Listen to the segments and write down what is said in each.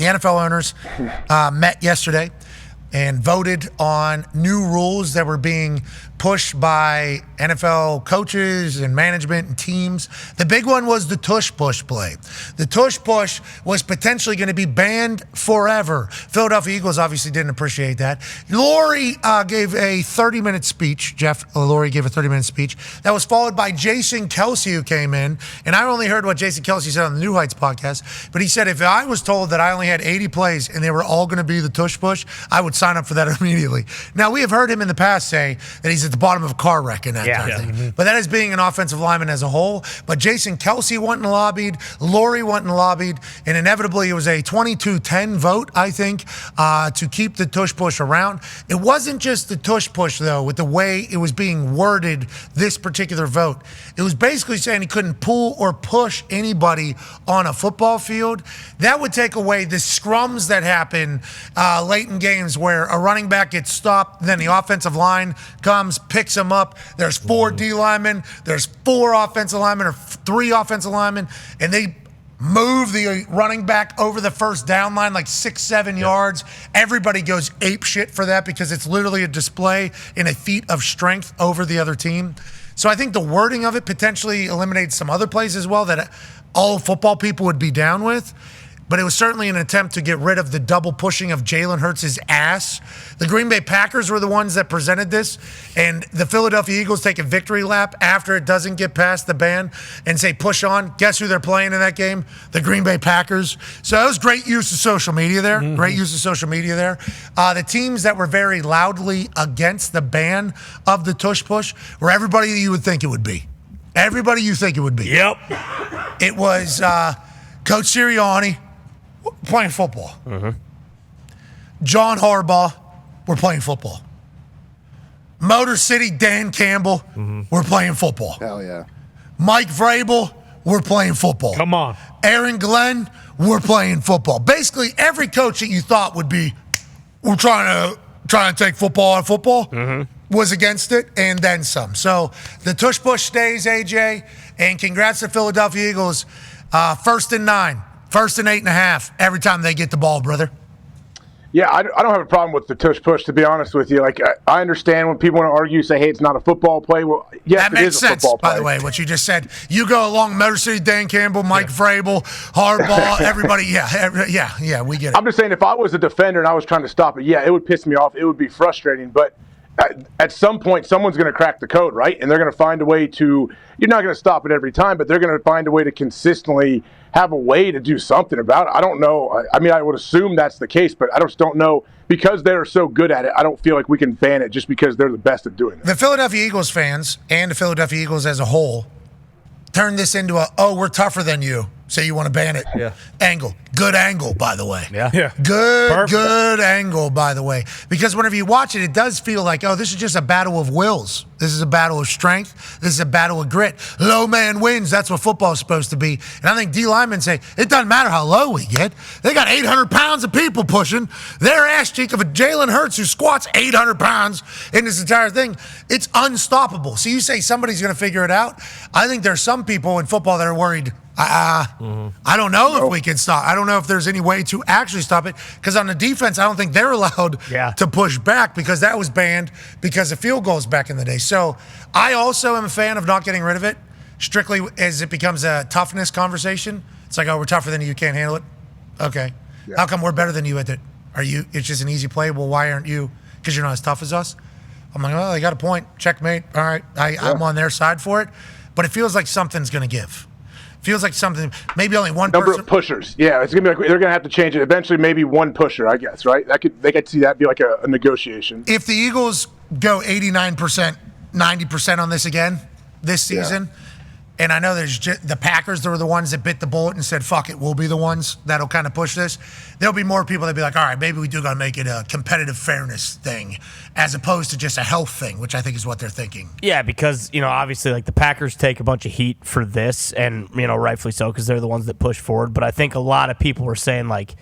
NFL owners met yesterday and voted on new rules that were being pushed by NFL coaches and management and teams. The big one was the Tush push play. The Tush push was potentially going to be banned forever. Philadelphia Eagles obviously didn't appreciate that. Laurie gave a 30-minute speech. Laurie gave a 30-minute speech. That was followed by Jason Kelsey, who came in. And I only heard what Jason Kelsey said on the New Heights podcast. But he said, if I was told that I only had 80 plays and they were all going to be the Tush push, I would sign up for that immediately. Now, we have heard him in the past say that he's at the bottom of a car wreck and that kind of thing. Mm-hmm. But that is being an offensive lineman as a whole. But Jason Kelsey went and lobbied, Laurie went and lobbied, and inevitably it was a 22-10 vote, I think, to keep the Tush push around. It wasn't just the Tush push, though, with the way it was being worded, this particular vote. It was basically saying he couldn't pull or push anybody on a football field. That would take away the scrums that happen late in games where a running back gets stopped, then the offensive line comes, picks him up. There's 4 D linemen, there's 4 offensive linemen or 3 offensive linemen, and they move the running back over the first down line like 6-7 yards. Everybody goes ape shit for that because it's literally a display in a feat of strength over the other team. So I think the wording of it potentially eliminates some other plays as well that all football people would be down with. But it was certainly an attempt to get rid of the double pushing of Jalen Hurts' ass. The Green Bay Packers were the ones that presented this, and the Philadelphia Eagles take a victory lap after it doesn't get past the ban and say push on. Guess who they're playing in that game? The Green Bay Packers. So it was great use of social media there. Mm-hmm. Great use of social media there. The teams that were very loudly against the ban of the Tush push were everybody you would think it would be. Everybody you think it would be. Yep. It was Coach Sirianni. Playing football. Mm-hmm. John Harbaugh, we're playing football. Motor City Dan Campbell, we're playing football. Hell yeah. Mike Vrabel, we're playing football. Come on. Aaron Glenn, we're playing football. Basically, every coach that you thought would be, we're trying to take football out of football, was against it, and then some. So the Tush push stays, AJ, and congrats to Philadelphia Eagles. 1st and 9. 1st and 8.5 every time they get the ball, brother. Yeah, I don't have a problem with the Tush push, to be honest with you. Like, I understand when people want to argue, say, hey, it's not a football play. Well, yes, that makes sense, by the way, what you just said. You go along Motor City, Dan Campbell, Mike Vrabel, Harbaugh, everybody. Yeah, we get it. I'm just saying, if I was a defender and I was trying to stop it, yeah, it would piss me off. It would be frustrating. But at some point, someone's going to crack the code, right? And they're going to find a way to – you're not going to stop it every time, but they're going to find a way to consistently – have a way to do something about it. I don't know. I mean, I would assume that's the case, but I just don't know. Because they're so good at it, I don't feel like we can ban it just because they're the best at doing it. The Philadelphia Eagles fans and the Philadelphia Eagles as a whole turned this into we're tougher than you, so you want to ban it. Yeah. Angle. Good angle, by the way. Yeah. Good angle, by the way. Because whenever you watch it, it does feel like, this is just a battle of wills. This is a battle of strength. This is a battle of grit. Low man wins. That's what football is supposed to be. And I think D linemen say, it doesn't matter how low we get. They got 800 pounds of people pushing their ass cheek of a Jalen Hurts who squats 800 pounds in this entire thing. It's unstoppable. So you say somebody's going to figure it out. I think there's some people in football that are worried, I don't know if we can stop. I don't know if there's any way to actually stop it. Because on the defense, I don't think they're allowed to push back because that was banned because of field goals back in the day. So I also am a fan of not getting rid of it, strictly as it becomes a toughness conversation. It's like, we're tougher than you can't handle it. Okay. Yeah. How come we're better than you at it? It's just an easy play. Well, why aren't you? Because you're not as tough as us. I'm like, they got a point. Checkmate. All right. I'm on their side for it. But it feels like something's going to give. Feels like something, maybe only one number of pushers. Yeah, it's gonna be like they're gonna have to change it. Eventually, maybe one pusher, I guess, right? They could see that be like a negotiation. If the Eagles go 89%, 90% on this again this season, and I know there's the Packers, they were the ones that bit the bullet and said, fuck it, we'll be the ones that'll kind of push this. There'll be more people that be like, all right, maybe we do got to make it a competitive fairness thing as opposed to just a health thing, which I think is what they're thinking. Yeah, because, obviously, like the Packers take a bunch of heat for this, and, rightfully so because they're the ones that push forward. But I think a lot of people were saying, like,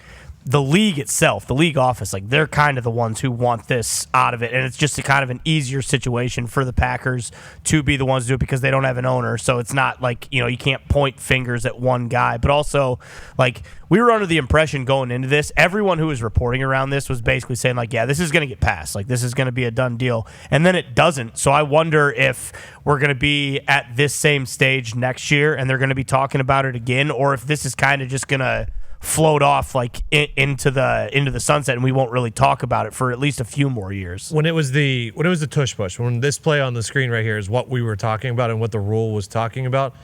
the league itself, the league office, like they're kind of the ones who want this out of it, and it's just a kind of an easier situation for the Packers to be the ones to do it because they don't have an owner. So it's not like, you know, you can't point fingers at one guy. But also, like, we were under the impression going into this, everyone who was reporting around this was basically saying, like, yeah, this is going to get passed. Like, this is going to be a done deal. And then it doesn't. So I wonder if we're going to be at this same stage next year and they're going to be talking about it again, or if this is kind of just going to float off like into the sunset and we won't really talk about it for at least a few more years. When it was the tush push, when this play on the screen right here is what we were talking about and what the rule was talking about,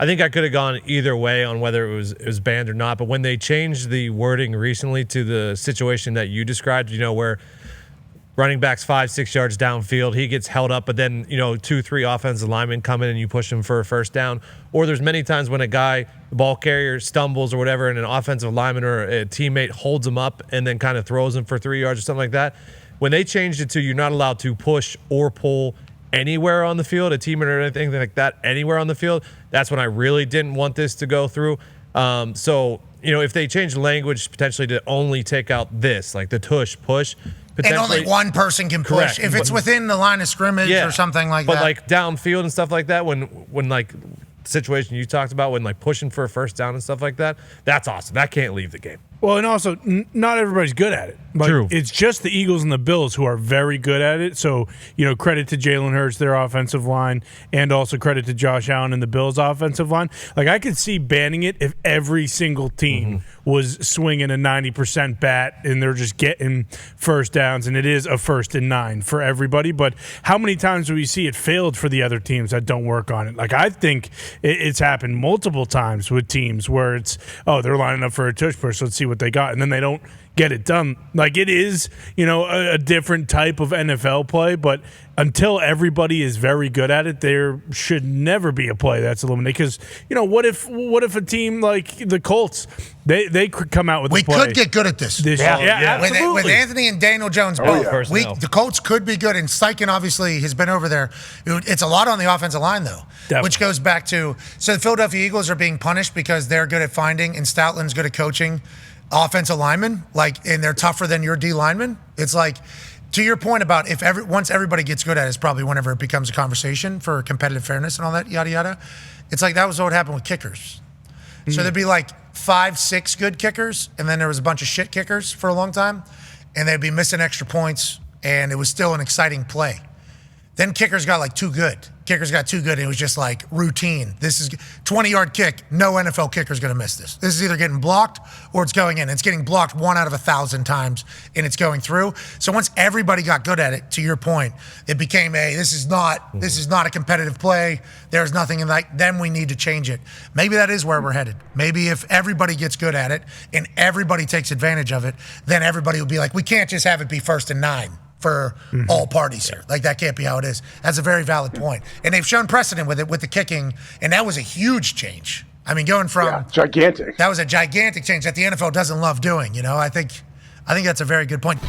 I think I could have gone either way on whether it was banned or not. But when they changed the wording recently to the situation that you described, you know, where running backs 5-6 yards downfield, he gets held up, but then, you know, 2-3 offensive linemen come in and you push him for a first down. Or there's many times when a guy, the ball carrier, stumbles or whatever, and an offensive lineman or a teammate holds him up and then kind of throws him for 3 yards or something like that. When they changed it to you're not allowed to push or pull anywhere on the field, a teammate or anything like that, anywhere on the field, that's when I really didn't want this to go through. So, you know, if they change language potentially to only take out this, like the tush push, and only one person can push. Correct. If it's within the line of scrimmage or something like that. But like downfield and stuff like that, when like the situation you talked about, when like pushing for a first down and stuff like that, that's awesome. That can't leave the game. Well, and also, not everybody's good at it. Like, True. It's just the Eagles and the Bills who are very good at it. So, you know, credit to Jalen Hurts, their offensive line, and also credit to Josh Allen and the Bills' offensive line. Like, I could see banning it if every single team was swinging a 90% bat and they're just getting first downs, and it is a 1st and 9 for everybody. But how many times do we see it failed for the other teams that don't work on it? Like, I think it's happened multiple times with teams where it's, oh, they're lining up for a tush push, let's see what they got, and then they don't get it done. Like, it is, you know, a different type of NFL play, but until everybody is very good at it, there should never be a play that's eliminated. Because, you know, what if a team like the Colts, they could come out with a play. We could get good at this. Yeah, absolutely. With Anthony and Daniel Jones both, the Colts could be good. And Steichen obviously has been over there. It's a lot on the offensive line, though, which goes back to, so the Philadelphia Eagles are being punished because they're good at finding and Stoutland's good at coaching offensive linemen, like, and they're tougher than your D linemen. It's like, to your point about once everybody gets good at it, it's probably whenever it becomes a conversation for competitive fairness and all that, yada, yada. It's like that was what happened with kickers. So there'd be like 5-6 good kickers, and then there was a bunch of shit kickers for a long time, and they'd be missing extra points, and it was still an exciting play. Then kickers got like too good. Kickers got too good, and it was just like routine. This is 20-yard kick. No NFL kicker's going to miss this. This is either getting blocked or it's going in. It's getting blocked 1 out of 1,000 times, and it's going through. So once everybody got good at it, to your point, it became this is not a competitive play. There's nothing in that. Then we need to change it. Maybe that is where we're headed. Maybe if everybody gets good at it and everybody takes advantage of it, then everybody will be like, we can't just have it be 1st and 9. For all parties here. Like, that can't be how it is. That's a very valid point. And they've shown precedent with it, with the kicking, and that was a huge change. I mean, going from gigantic. That was a gigantic change that the NFL doesn't love doing, you know. I think that's a very good point.